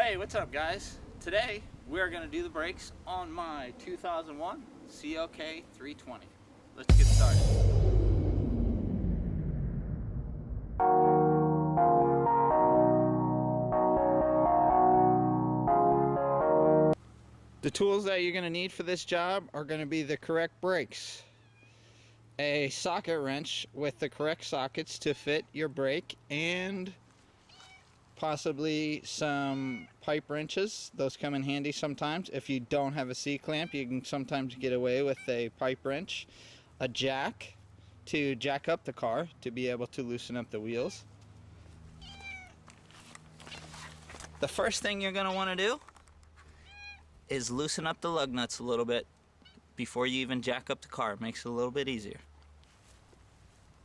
Hey, what's up guys? Today we're going to do the brakes on my 2001 CLK 320. Let's get started. The tools that you're going to need for this job are going to be the correct brakes, a socket wrench with the correct sockets to fit your brake, and possibly some pipe wrenches. Those come in handy sometimes. If you don't have a C-clamp, you can sometimes get away with a pipe wrench, a jack to jack up the car to be able to loosen up the wheels. The first thing you're going to want to do is loosen up the lug nuts a little bit before you even jack up the car. It makes it a little bit easier.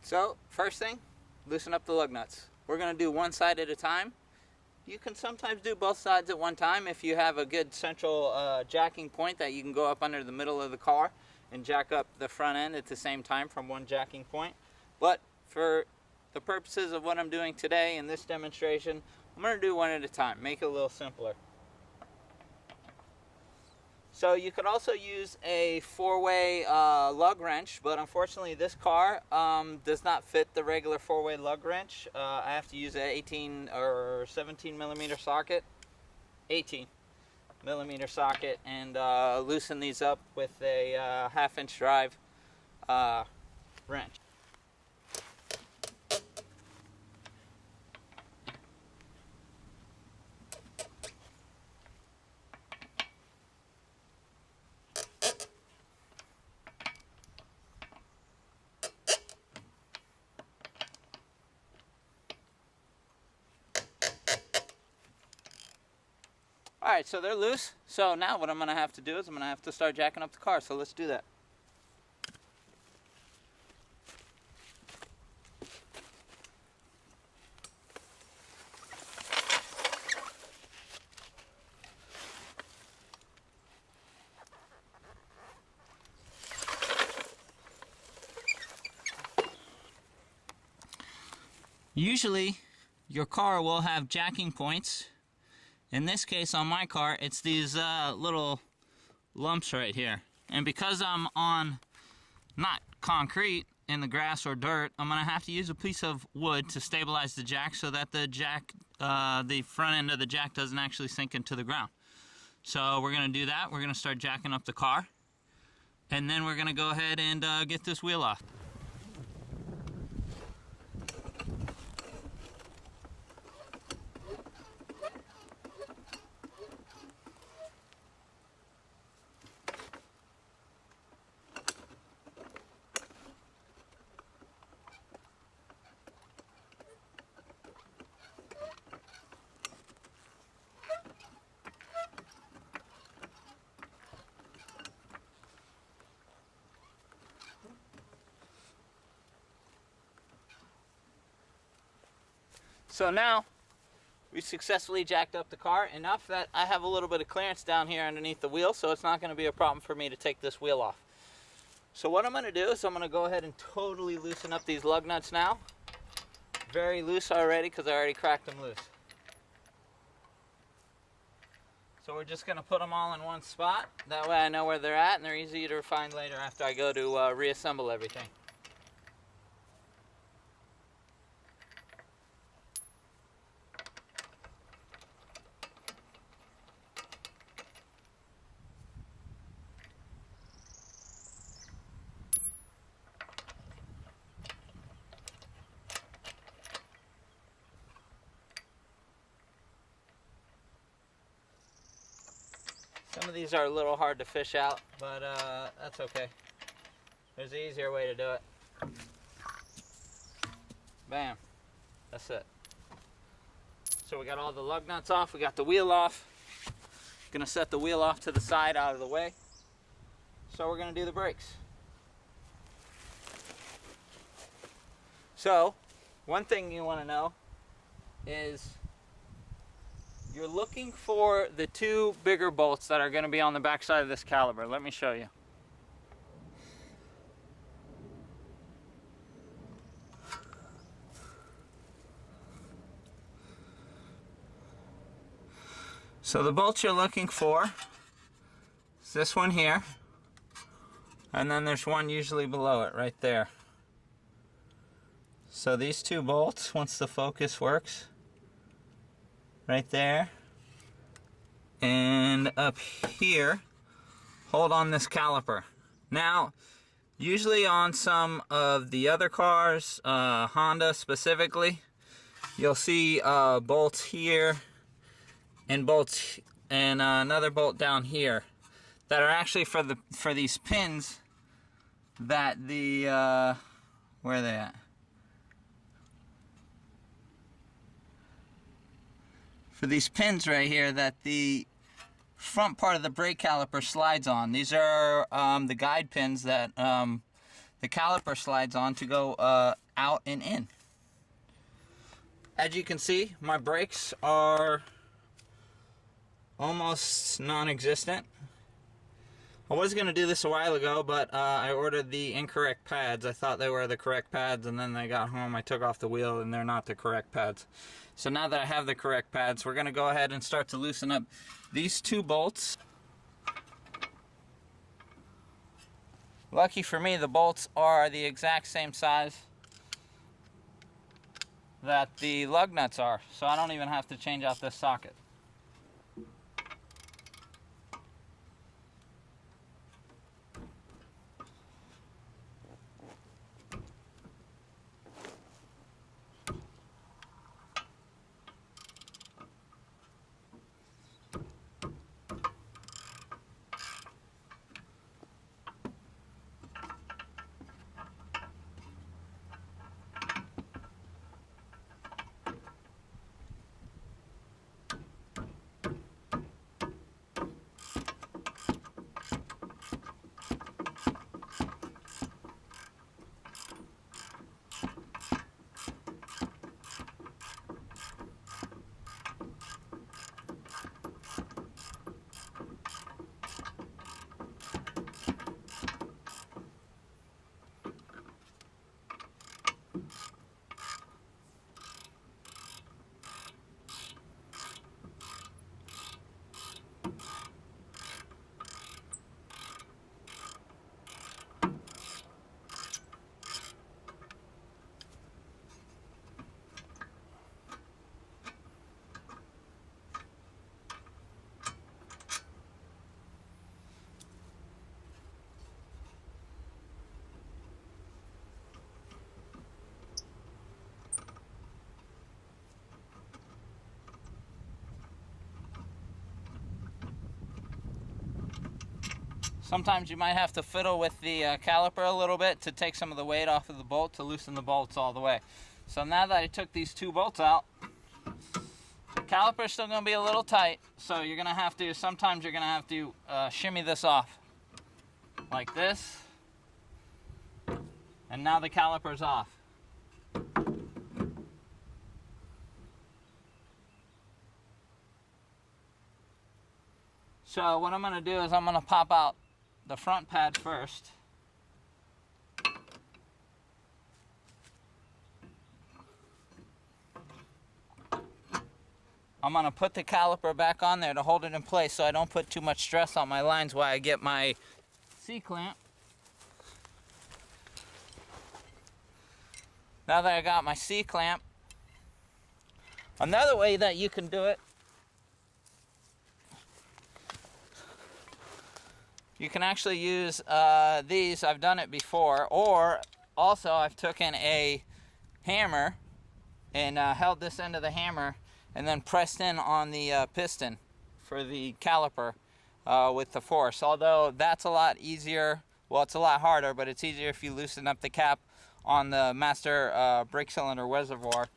So, first thing, loosen up the lug nuts. We're going to do one side at a time. You can sometimes do both sides at one time if you have a good central jacking point that you can go up under the middle of the car and jack up the front end at the same time from one jacking point. But for the purposes of what I'm doing today in this demonstration, I'm going to do one at a time, make it a little simpler. So you could also use a four-way lug wrench, but unfortunately this car does not fit the regular four-way lug wrench. I have to use an 18 or 17 millimeter socket, 18 millimeter socket, and loosen these up with a half-inch drive wrench. Alright, so they're loose. So now what I'm going to have to do is I'm going to have to start jacking up the car. So let's do that. Usually your car will have jacking points. In this case, on my car, it's these little lumps right here. And because I'm on not concrete in the grass or dirt, I'm going to have to use a piece of wood to stabilize the jack so that the front end of the jack doesn't actually sink into the ground. So we're going to do that. We're going to start jacking up the car. And then we're going to go ahead and get this wheel off. So now we've successfully jacked up the car enough that I have a little bit of clearance down here underneath the wheel, so it's not going to be a problem for me to take this wheel off. So what I'm going to do is I'm going to go ahead and totally loosen up these lug nuts now. Very loose already because I already cracked them loose. So we're just going to put them all in one spot. That way I know where they're at and they're easy to find later after I go to reassemble everything. Some of these are a little hard to fish out, but that's okay. There's an easier way to do it. Bam. That's it. So we got all the lug nuts off, we got the wheel off. Gonna set the wheel off to the side out of the way. So we're gonna do the brakes. So, one thing you wanna know is you're looking for the two bigger bolts that are going to be on the back side of this caliper. Let me show you. So the bolts you're looking for is this one here, and then there's one usually below it right there. So these two bolts, once the focus works, right there, and up here, hold on this caliper. Now, usually on some of the other cars, Honda specifically, you'll see bolts here and bolts and another bolt down here that are actually for these pins that the where are they at? For these pins right here that the front part of the brake caliper slides on. These are the guide pins that the caliper slides on to go out and in. As you can see, my brakes are almost non-existent. I was going to do this a while ago, but I ordered the incorrect pads. I thought they were the correct pads, and then I got home, I took off the wheel, and they're not the correct pads. So now that I have the correct pads, we're going to go ahead and start to loosen up these two bolts. Lucky for me, the bolts are the exact same size that the lug nuts are, so I don't even have to change out this socket. Sometimes you might have to fiddle with the caliper a little bit to take some of the weight off of the bolt to loosen the bolts all the way. So now that I took these two bolts out, the caliper's still going to be a little tight, so you're going to have to, sometimes you're going to have to shimmy this off like this, and now the caliper's off. So what I'm going to do is I'm going to pop out the front pad first. I'm going to put the caliper back on there to hold it in place so I don't put too much stress on my lines while I get my C-clamp. Now that I got my C-clamp, another way that you can do it, you can actually use these. I've done it before, or also I've taken a hammer and held this end of the hammer and then pressed in on the piston for the caliper with the force. Although that's a lot easier, well, it's a lot harder, but it's easier if you loosen up the cap on the master brake cylinder reservoir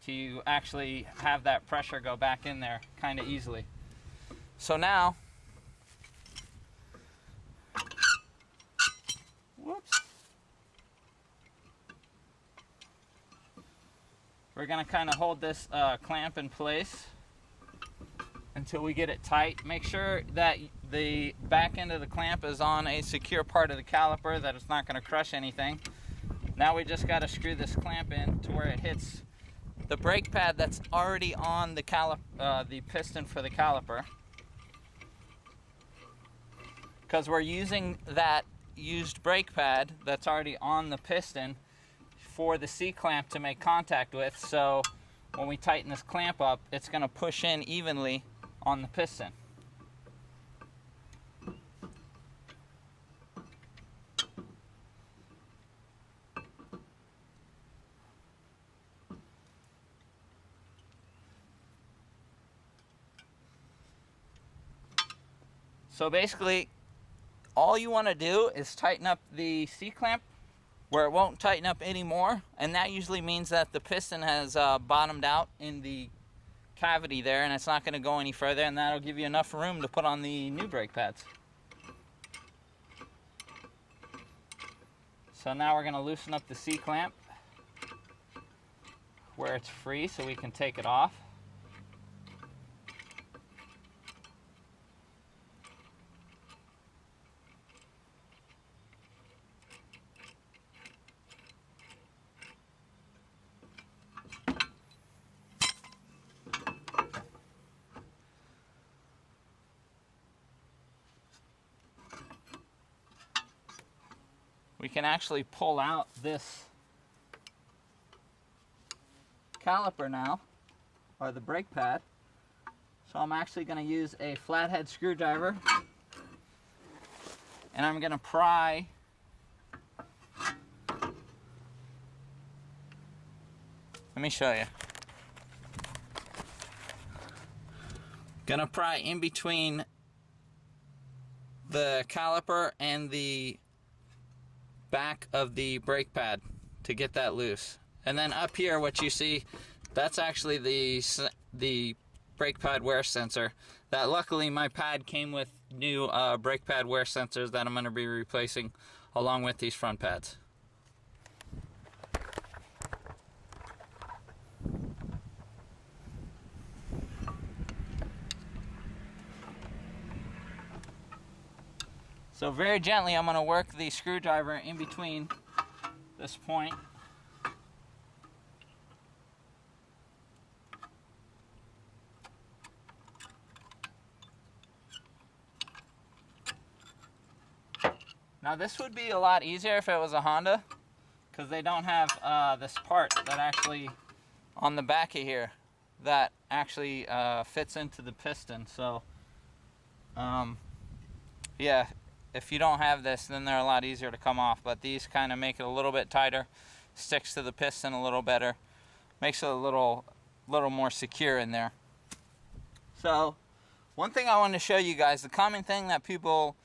to actually have that pressure go back in there kind of easily. So now, whoops. We're going to kind of hold this clamp in place until we get it tight. Make sure that the back end of the clamp is on a secure part of the caliper, that it's not going to crush anything. Now we just got to screw this clamp in to where it hits the brake pad that's already on the the piston for the caliper, because we're using that used brake pad that's already on the piston for the C-clamp to make contact with. So when we tighten this clamp up, it's going to push in evenly on the piston. So basically, all you want to do is tighten up the C-clamp where it won't tighten up anymore, and that usually means that the piston has bottomed out in the cavity there, and it's not going to go any further, and that'll give you enough room to put on the new brake pads. So now we're going to loosen up the C-clamp where it's free so we can take it off. We can actually pull out this caliper now, or the brake pad. So I'm actually going to use a flathead screwdriver, and I'm going to pry let me show you. Gonna pry in between the caliper and the back of the brake pad to get that loose. And then up here, what you see, that's actually the brake pad wear sensor. That luckily my pad came with new brake pad wear sensors that I'm going to be replacing along with these front pads. So very gently, I'm going to work the screwdriver in between this point. Now this would be a lot easier if it was a Honda, because they don't have this part that actually on the back of here that actually fits into the piston. So yeah, if you don't have this, then they're a lot easier to come off, but these kind of make it a little bit tighter, sticks to the piston a little better, makes it a little more secure in there. So one thing I want to show you guys, the common thing that people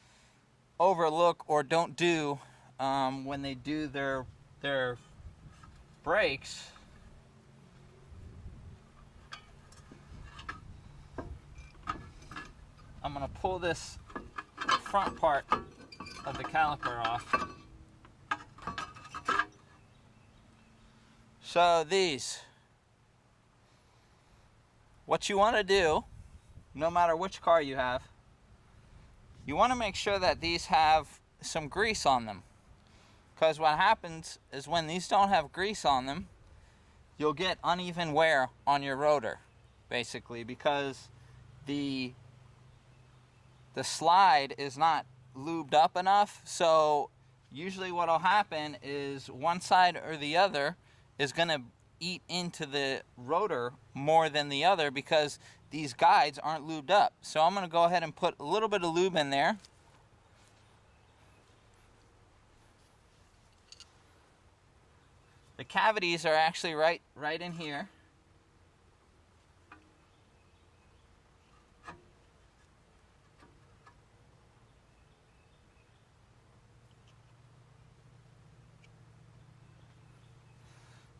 overlook or don't do when they do their brakes, I'm going to pull this front part of the caliper off. So these, what you want to do, no matter which car you have, you want to make sure that these have some grease on them, because what happens is when these don't have grease on them, you'll get uneven wear on your rotor, basically, because the slide is not lubed up enough. So usually what will happen is one side or the other is going to eat into the rotor more than the other because these guides aren't lubed up. So I'm going to go ahead and put a little bit of lube in there. The cavities are actually right in here.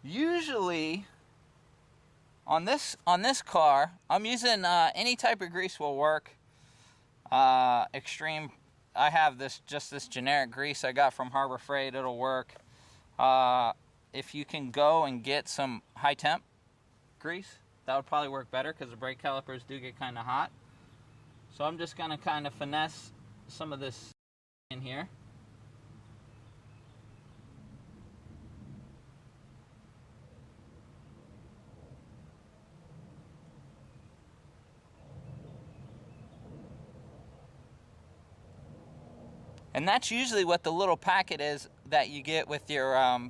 Usually on this car, I'm using any type of grease will work. Extreme, I have just this generic grease I got from Harbor Freight. It'll work. If you can go and get some high temp grease, that would probably work better because the brake calipers do get kind of hot. So I'm just going to kind of finesse some of this in here. And that's usually what the little packet is that you get with your,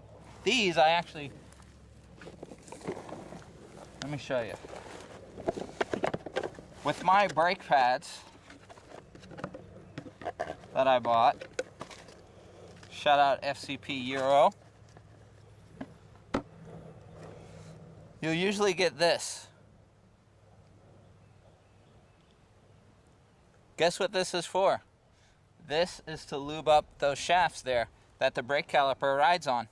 these I actually, let me show you. With my brake pads that I bought, shout out FCP Euro, you'll usually get this. Guess what this is for? This is to lube up those shafts there that the brake caliper rides on.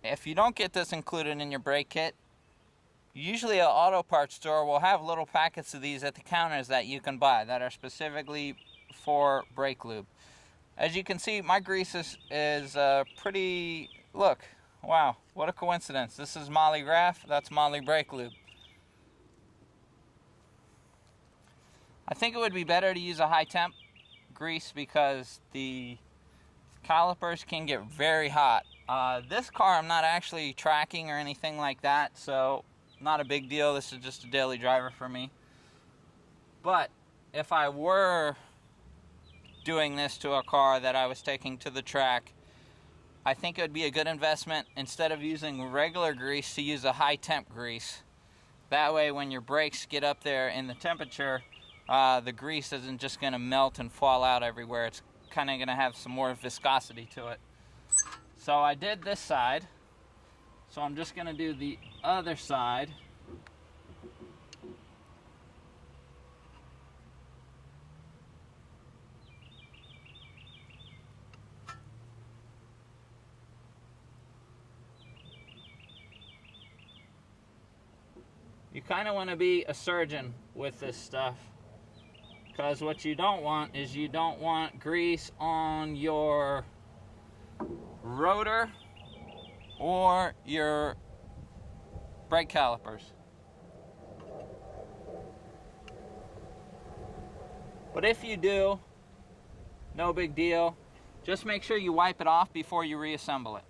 If you don't get this included in your brake kit, usually an auto parts store will have little packets of these at the counters that you can buy that are specifically for brake lube. As you can see, my grease is pretty, look, wow, what a coincidence. This is Molle Graf, that's Molle brake lube. I think it would be better to use a high temp grease because the calipers can get very hot. This car I'm not actually tracking or anything like that, so not a big deal. This is just a daily driver for me. But if I were doing this to a car that I was taking to the track, I think it would be a good investment, instead of using regular grease, to use a high temp grease. That way when your brakes get up there in the temperature, the grease isn't just going to melt and fall out everywhere. It's kind of going to have some more viscosity to it. So I did this side, so I'm just going to do the other side. You kind of want to be a surgeon with this stuff, because what you don't want is you don't want grease on your rotor or your brake calipers. But if you do, no big deal. Just make sure you wipe it off before you reassemble it.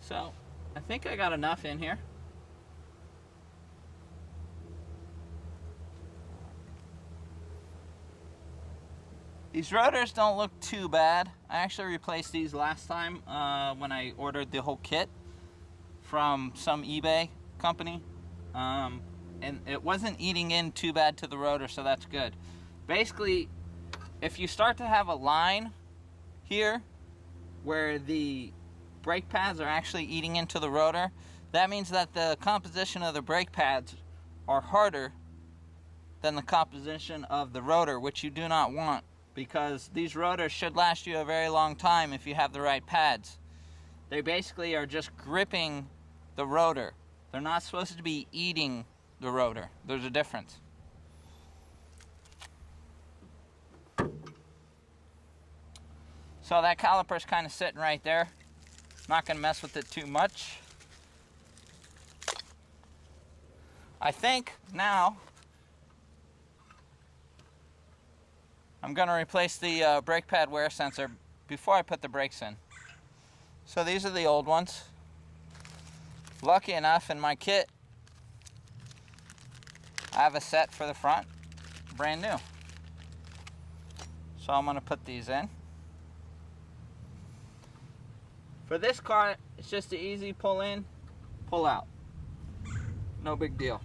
So, I think I got enough in here. These rotors don't look too bad. I actually replaced these last time when I ordered the whole kit from some eBay company. And it wasn't eating in too bad to the rotor, so that's good. Basically, if you start to have a line here where the brake pads are actually eating into the rotor, that means that the composition of the brake pads are harder than the composition of the rotor, which you do not want, because these rotors should last you a very long time if you have the right pads. They basically are just gripping the rotor. They're not supposed to be eating the rotor. There's a difference. So that caliper's kind of sitting right there. Not going to mess with it too much. I think now I'm going to replace the brake pad wear sensor before I put the brakes in. So these are the old ones. Lucky enough, in my kit I have a set for the front, brand new. So I'm going to put these in. For this car, it's just an easy pull in, pull out. No big deal.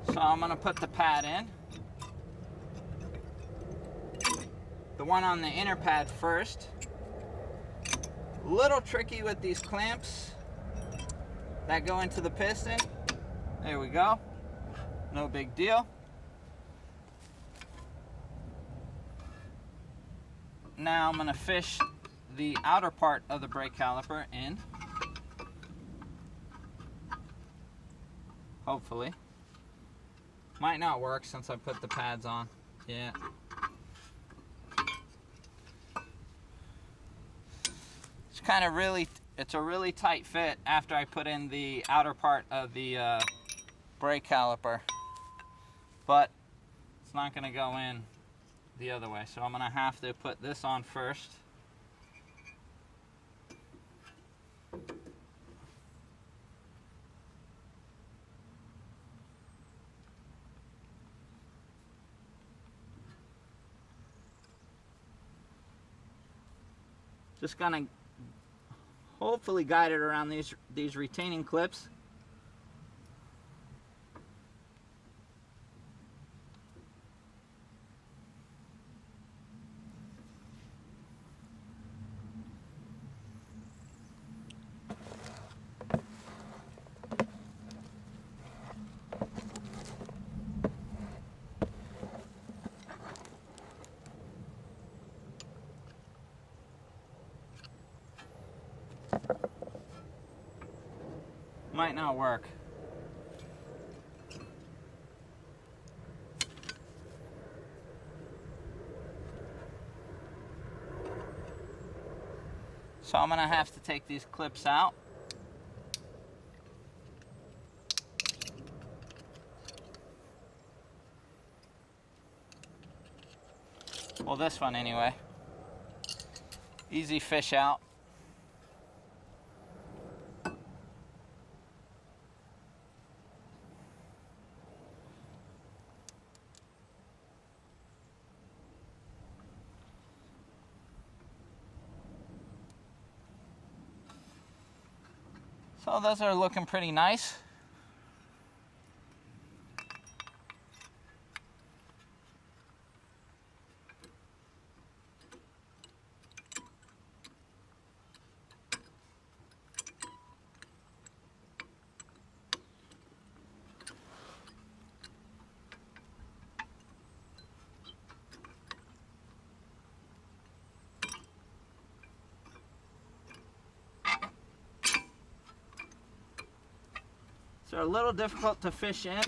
So I'm going to put the pad in. The one on the inner pad first. A little tricky with these clamps that go into the piston. There we go. No big deal. Now I'm going to fish the outer part of the brake caliper in. hopefully. Might not work since I put the pads on. Yeah. It's kind of it's a really tight fit after I put in the outer part of the brake caliper. But it's not going to go in the other way. So I'm going to have to put this on first. Just gonna hopefully guide it around these retaining clips. Might not work. So I'm gonna have to take these clips out. Well, this one anyway. Easy fish out. So those are looking pretty nice. They're a little difficult to fish in,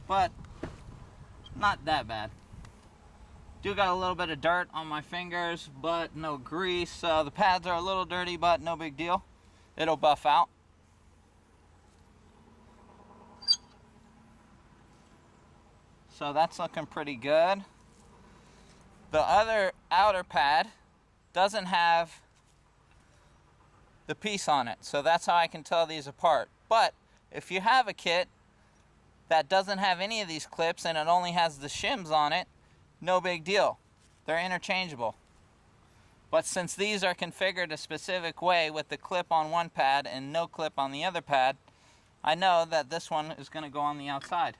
but not that bad. Do got a little bit of dirt on my fingers, but no grease. So the pads are a little dirty, but no big deal. It'll buff out. So that's looking pretty good. The other outer pad doesn't have the piece on it, so that's how I can tell these apart. But if you have a kit that doesn't have any of these clips and it only has the shims on it, no big deal. They're interchangeable. But since these are configured a specific way with the clip on one pad and no clip on the other pad, I know that this one is going to go on the outside.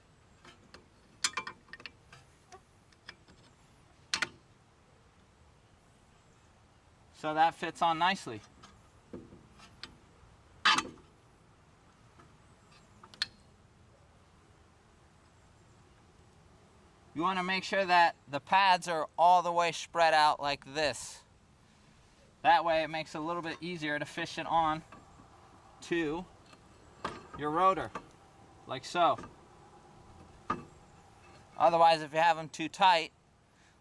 So that fits on nicely. You want to make sure that the pads are all the way spread out like this. That way it makes it a little bit easier to fish it on to your rotor, like so. Otherwise, if you have them too tight,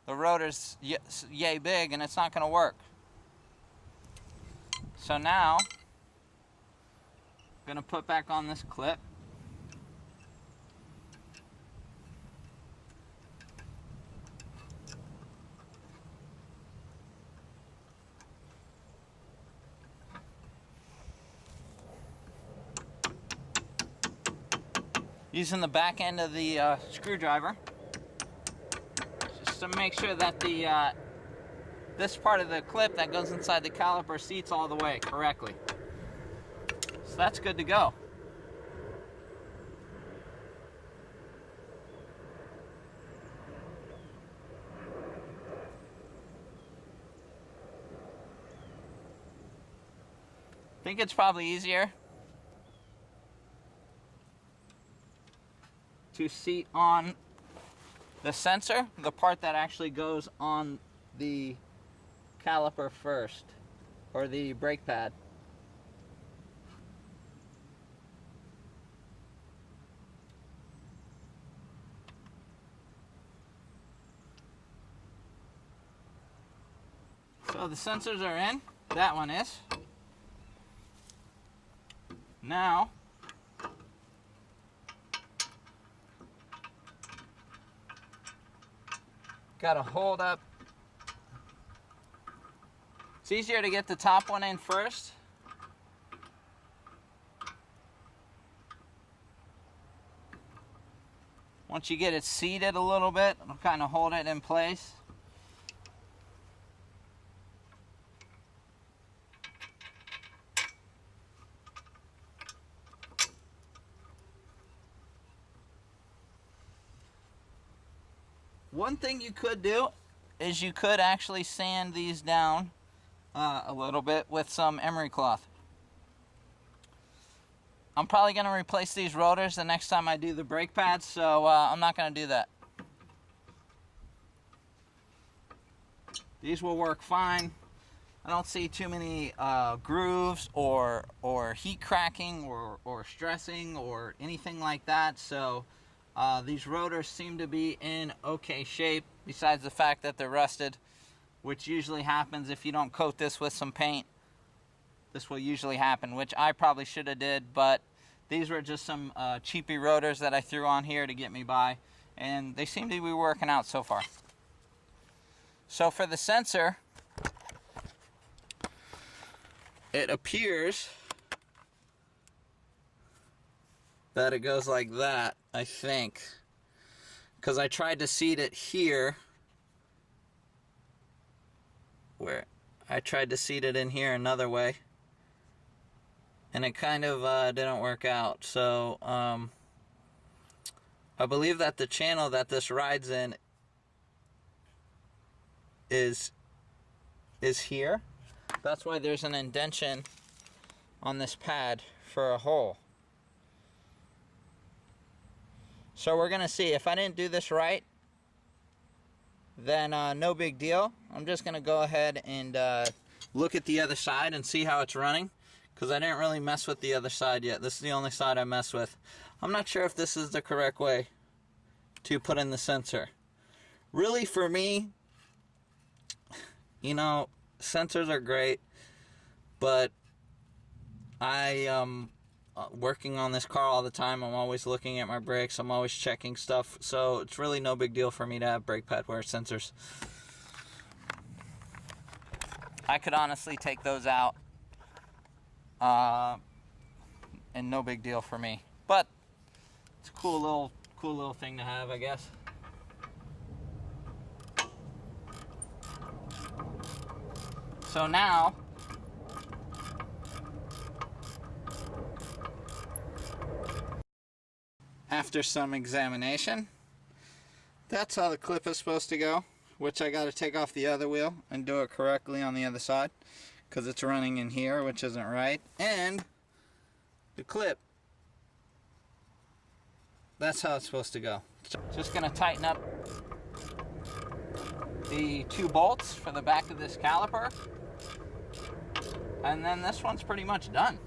the rotor's yay big and it's not going to work. So now, I'm going to put back on this clip. Using the back end of the screwdriver, just to make sure that the this part of the clip that goes inside the caliper seats all the way correctly. So that's good to go. I think it's probably easier to seat on the sensor, the part that actually goes on the caliper first, or the brake pad. So the sensors are in. That one is. Now, gotta hold up. It's easier to get the top one in first. Once you get it seated a little bit, it'll kind of hold it in place. One thing you could do is you could actually sand these down a little bit with some emery cloth. I'm probably going to replace these rotors the next time I do the brake pads, so I'm not going to do that. These will work fine. I don't see too many grooves or heat cracking or stressing or anything like that, so these rotors seem to be in okay shape, besides the fact that they're rusted, which usually happens if you don't coat this with some paint. This will usually happen, which I probably should have did, but these were just some cheapy rotors that I threw on here to get me by, and they seem to be working out so far. So for the sensor, it appears that it goes like that, I think, because I tried to seat it here, where I tried to seat it in here another way, and it kind of didn't work out. So I believe that the channel that this rides in is here. That's why there's an indentation on this pad for a hole. So we're gonna see. If I didn't do this right, then no big deal. I'm just gonna go ahead and look at the other side and see how it's running, because I didn't really mess with the other side yet. This is the only side I messed with. I'm not sure if this is the correct way to put in the sensor. Really, for me, you know, sensors are great, but I working on this car all the time. I'm always looking at my brakes. I'm always checking stuff. So it's really no big deal for me to have brake pad wear sensors. I could honestly take those out, and no big deal for me. But it's a cool little thing to have, I guess. So now, after some examination, that's how the clip is supposed to go, which I got to take off the other wheel and do it correctly on the other side, because it's running in here, which isn't right. And the clip, that's how it's supposed to go. Just going to tighten up the 2 bolts for the back of this caliper, and then this one's pretty much done.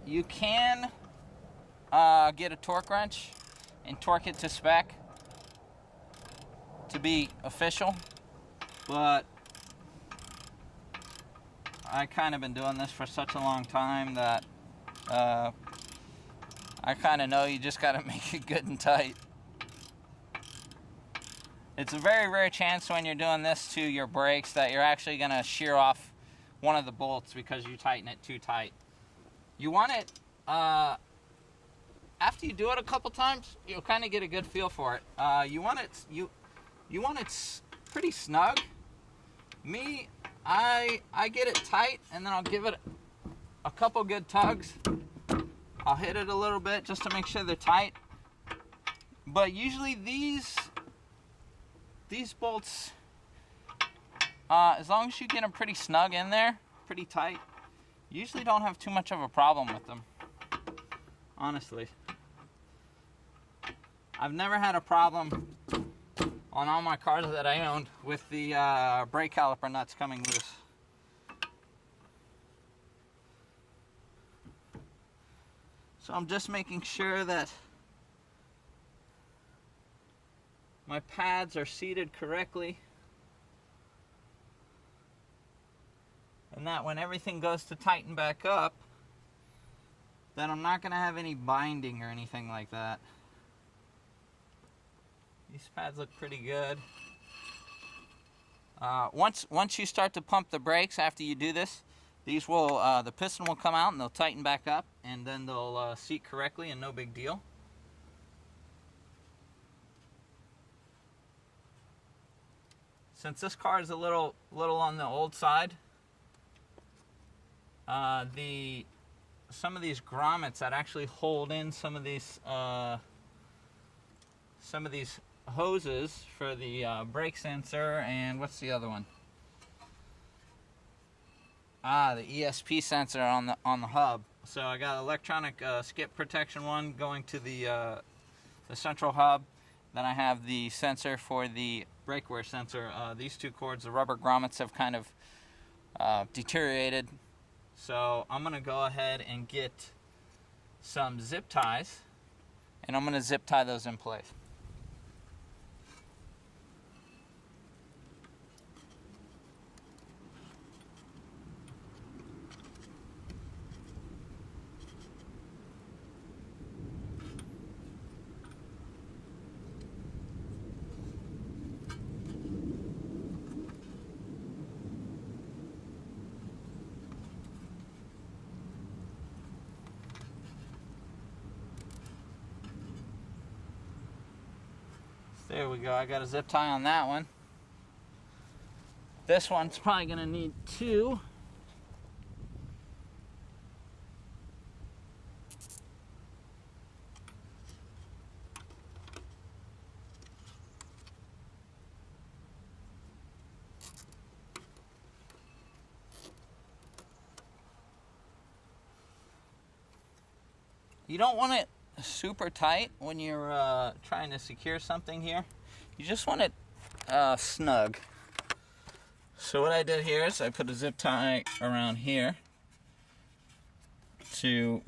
You can get a torque wrench and torque it to spec to be official, but I kind of been doing this for such a long time that I kind of know you just got to make it good and tight. It's a very rare chance when you're doing this to your brakes that you're actually going to shear off one of the bolts because you tighten it too tight. You want it, after you do it a couple times, you'll kind of get a good feel for it. You want it pretty snug. Me, I get it tight, and then I'll give it a couple good tugs. I'll hit it a little bit just to make sure they're tight. But usually these bolts, as long as you get them pretty snug in there, pretty tight, usually don't have too much of a problem with them, honestly. I've never had a problem on all my cars that I owned with the brake caliper nuts coming loose. So I'm just making sure that my pads are seated correctly, and that when everything goes to tighten back up, then I'm not going to have any binding or anything like that. These pads look pretty good. Once you start to pump the brakes after you do this, these will the piston will come out and they'll tighten back up, and then they'll seat correctly and no big deal. Since this car is a little on the old side, some of these grommets that actually hold in some of these hoses for the brake sensor, and what's the other one? The ESP sensor on the hub. So I got electronic skip protection one going to the central hub. Then I have the sensor for the brake wear sensor. These two cords, the rubber grommets, have kind of deteriorated. So I'm gonna go ahead and get some zip ties, and I'm gonna zip tie those in place. There we go, I got a zip tie on that one. This one's probably gonna need two. You don't want it super tight when you're trying to secure something here. You just want it snug. So what I did here is I put a zip tie around here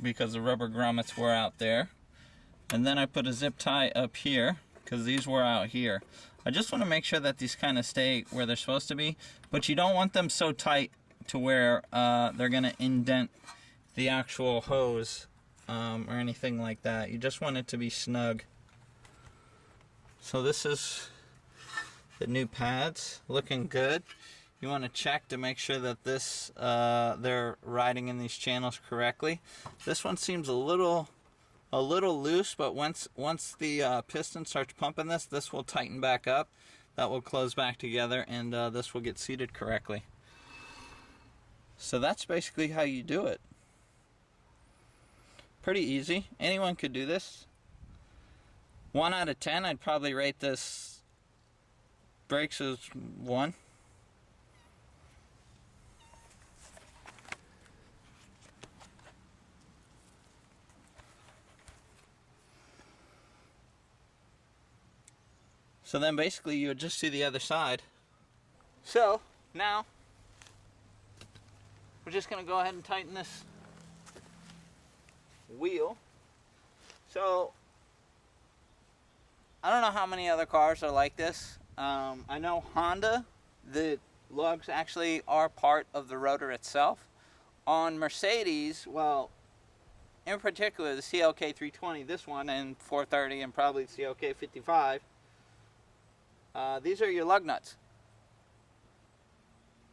because the rubber grommets were out there, and then I put a zip tie up here because these were out here. I just want to make sure that these kind of stay where they're supposed to be, but you don't want them so tight to where they're gonna indent the actual hose or anything like that. You just want it to be snug. So this is the new pads, looking good. You want to check to make sure that this they're riding in these channels correctly. This one seems a little loose, but once the piston starts pumping this will tighten back up. That will close back together, and this will get seated correctly. So that's basically how you do it. Pretty easy. Anyone could do this. 1 out of 10, I'd probably rate this brakes as 1. So then basically you would just see the other side. So now we're just going to go ahead and tighten this wheel. So I don't know how many other cars are like this. I know Honda, the lugs actually are part of the rotor itself. On Mercedes, well, in particular the CLK 320, this one, and 430, and probably CLK 55, these are your lug nuts.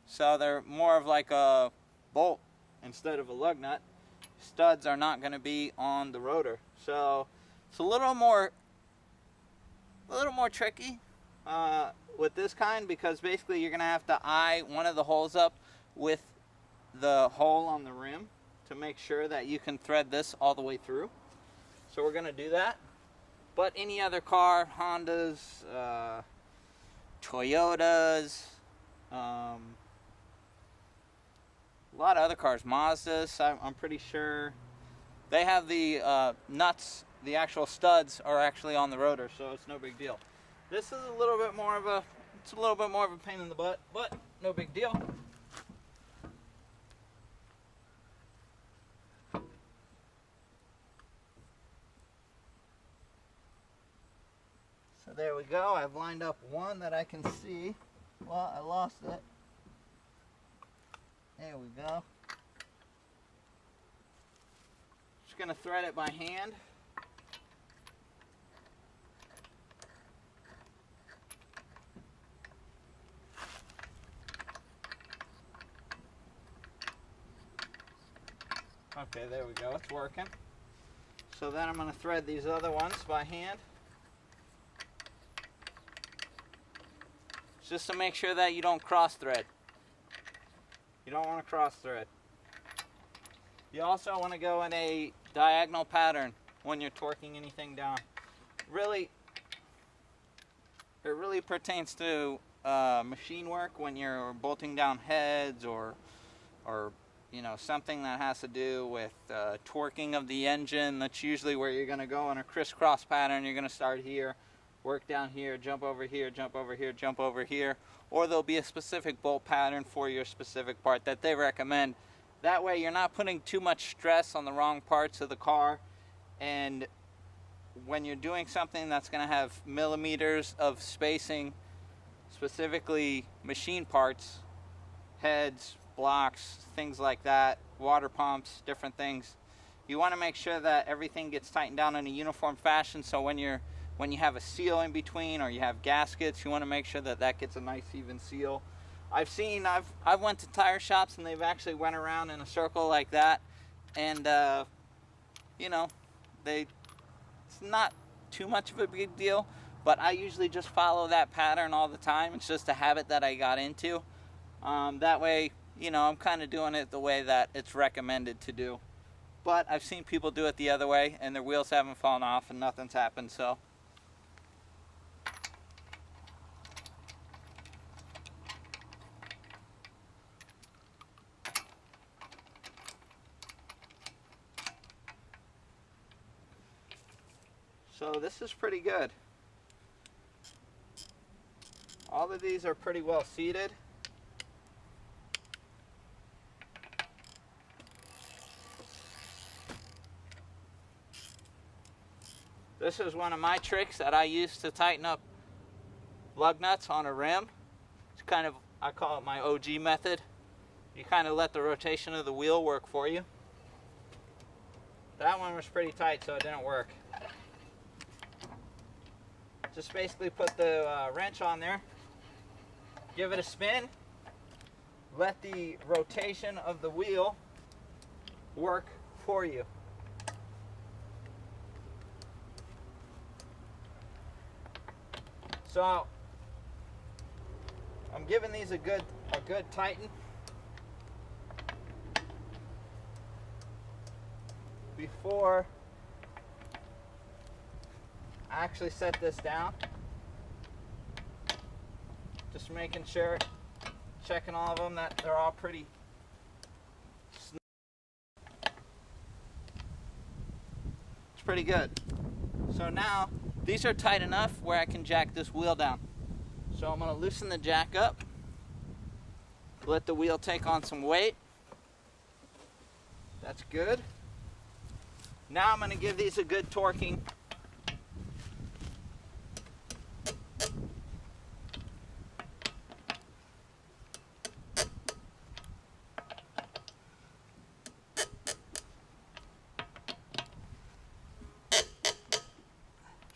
So they're more of like a bolt instead of a lug nut. Studs are not going to be on the rotor, so it's a little more tricky with this kind, because basically you're going to have to eye one of the holes up with the hole on the rim to make sure that you can thread this all the way through. So we're going to do that. But any other car, Hondas, Toyotas, a lot of other cars, Mazdas, I'm pretty sure they have the nuts, the actual studs are actually on the rotor, so it's no big deal. This is a little bit more of a pain in the butt, but no big deal. there we go. I've lined up one that I can see. Well, I lost it. There we go. Just gonna thread it by hand. Okay, there we go, it's working. So then I'm going to thread these other ones by hand. Just to make sure that you don't cross thread. You don't want to cross thread. You also want to go in a diagonal pattern when you're torquing anything down. Really, it really pertains to machine work when you're bolting down heads or you know, something that has to do with torquing of the engine. That's usually where you're going to go in a crisscross pattern. You're going to start here, work down here, jump over here, jump over here, jump over here. Or there'll be a specific bolt pattern for your specific part that they recommend. That way you're not putting too much stress on the wrong parts of the car. And when you're doing something that's going to have millimeters of spacing, specifically machine parts, heads, blocks, things like that, water pumps, different things, you want to make sure that everything gets tightened down in a uniform fashion. So when you have a seal in between or you have gaskets, you want to make sure that that gets a nice even seal. I've went to tire shops and they've actually went around in a circle like that, and you know, it's not too much of a big deal, but I usually just follow that pattern all the time. It's just a habit that I got into. That way, you know, I'm kind of doing it the way that it's recommended to do. But I've seen people do it the other way and their wheels haven't fallen off and nothing's happened, so. So this is pretty good. All of these are pretty well seated. This is one of my tricks that I use to tighten up lug nuts on a rim. It's kind of, I call it my OG method. You kind of let the rotation of the wheel work for you. That one was pretty tight, so it didn't work. Just basically put the wrench on there, give it a spin, let the rotation of the wheel work for you. So I'm giving these a good tighten before I actually set this down. Just making sure, checking all of them that they're all pretty snug. It's pretty good. So now these are tight enough where I can jack this wheel down. So I'm going to loosen the jack up, let the wheel take on some weight. That's good. Now I'm going to give these a good torquing.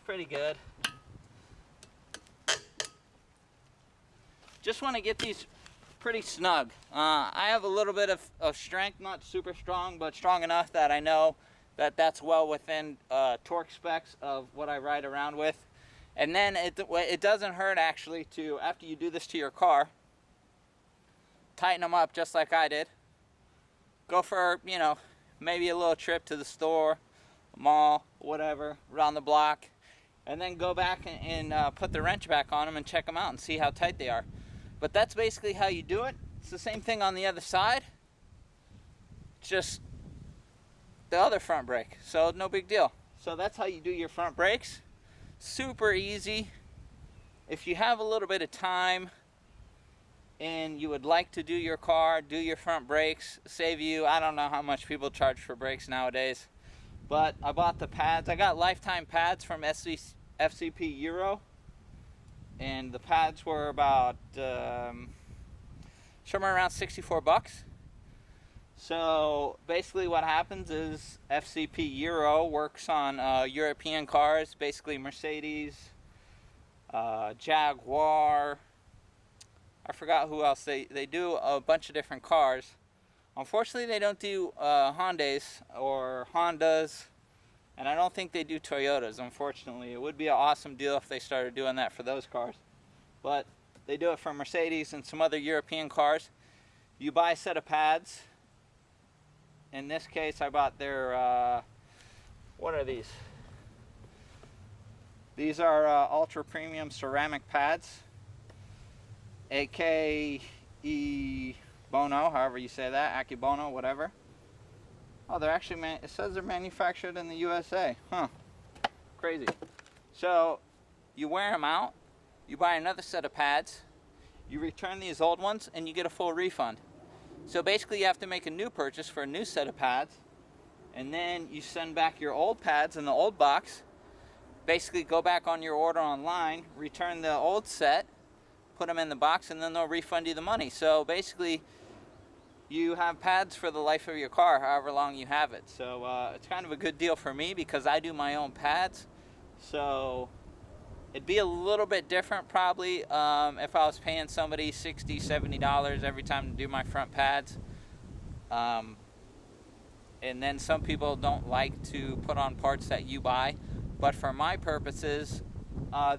Pretty good. Just want to get these pretty snug. I have a little bit of strength, not super strong, but strong enough that I know that that's well within torque specs of what I ride around with. And then it doesn't hurt actually to, after you do this to your car, tighten them up just like I did. Go for, you know, maybe a little trip to the store, mall, whatever, around the block. And then go back and put the wrench back on them and check them out and see how tight they are. But that's basically how you do it. It's the same thing on the other side, just the other front brake. So no big deal. So that's how you do your front brakes. Super easy. If you have a little bit of time and you would like to do your car, do your front brakes, save you, I don't know how much people charge for brakes nowadays. But I bought the pads. I got lifetime pads from FCP Euro. and the pads were about somewhere around 64 bucks. So basically what happens is FCP Euro works on European cars, basically Mercedes, Jaguar, I forgot who else. They do a bunch of different cars. Unfortunately, they don't do Hondas or Hondas, and I don't think they do Toyotas, unfortunately. It would be an awesome deal if they started doing that for those cars. But they do it for Mercedes and some other European cars. You buy a set of pads. In this case, I bought their, what are these? These are ultra premium ceramic pads. AKE Bono, however you say that, Akibono, whatever. Oh, they're actually, it says they're manufactured in the USA. Huh, crazy. So, you wear them out, you buy another set of pads, you return these old ones, and you get a full refund. So basically you have to make a new purchase for a new set of pads, and then you send back your old pads in the old box, basically go back on your order online, return the old set, put them in the box, and then they'll refund you the money. So basically you have pads for the life of your car, however long you have it. So it's kind of a good deal for me because I do my own pads. So it'd be a little bit different probably if I was paying somebody $60, $70 every time to do my front pads. And then some people don't like to put on parts that you buy. But for my purposes,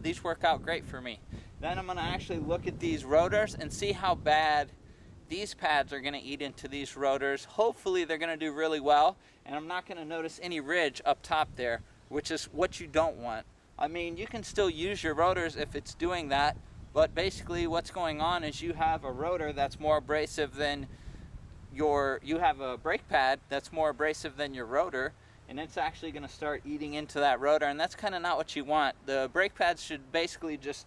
these work out great for me. Then I'm going to actually look at these rotors and see how bad these pads are going to eat into these rotors. Hopefully they're going to do really well, and I'm not going to notice any ridge up top there, which is what you don't want. I mean, you can still use your rotors if it's doing that, but basically what's going on is you have a rotor that's more abrasive than you have a brake pad that's more abrasive than your rotor, and it's actually going to start eating into that rotor, and that's kind of not what you want. The brake pads should basically just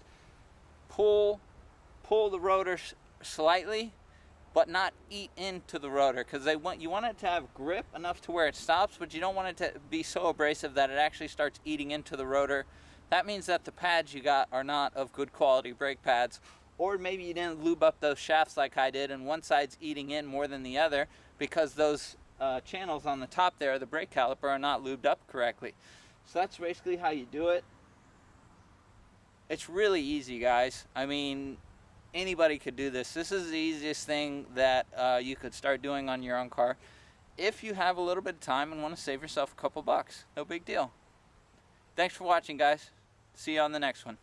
pull the rotor slightly, but not eat into the rotor, because you want it to have grip enough to where it stops, but you don't want it to be so abrasive that it actually starts eating into the rotor. That means that the pads you got are not of good quality brake pads, or maybe you didn't lube up those shafts like I did, and one side's eating in more than the other because those channels on the top there, the brake caliper, are not lubed up correctly. So that's basically how you do it. It's really easy, guys. I mean, anybody could do this. This is the easiest thing that you could start doing on your own car if you have a little bit of time and want to save yourself a couple bucks. No big deal. Thanks for watching, guys. See you on the next one.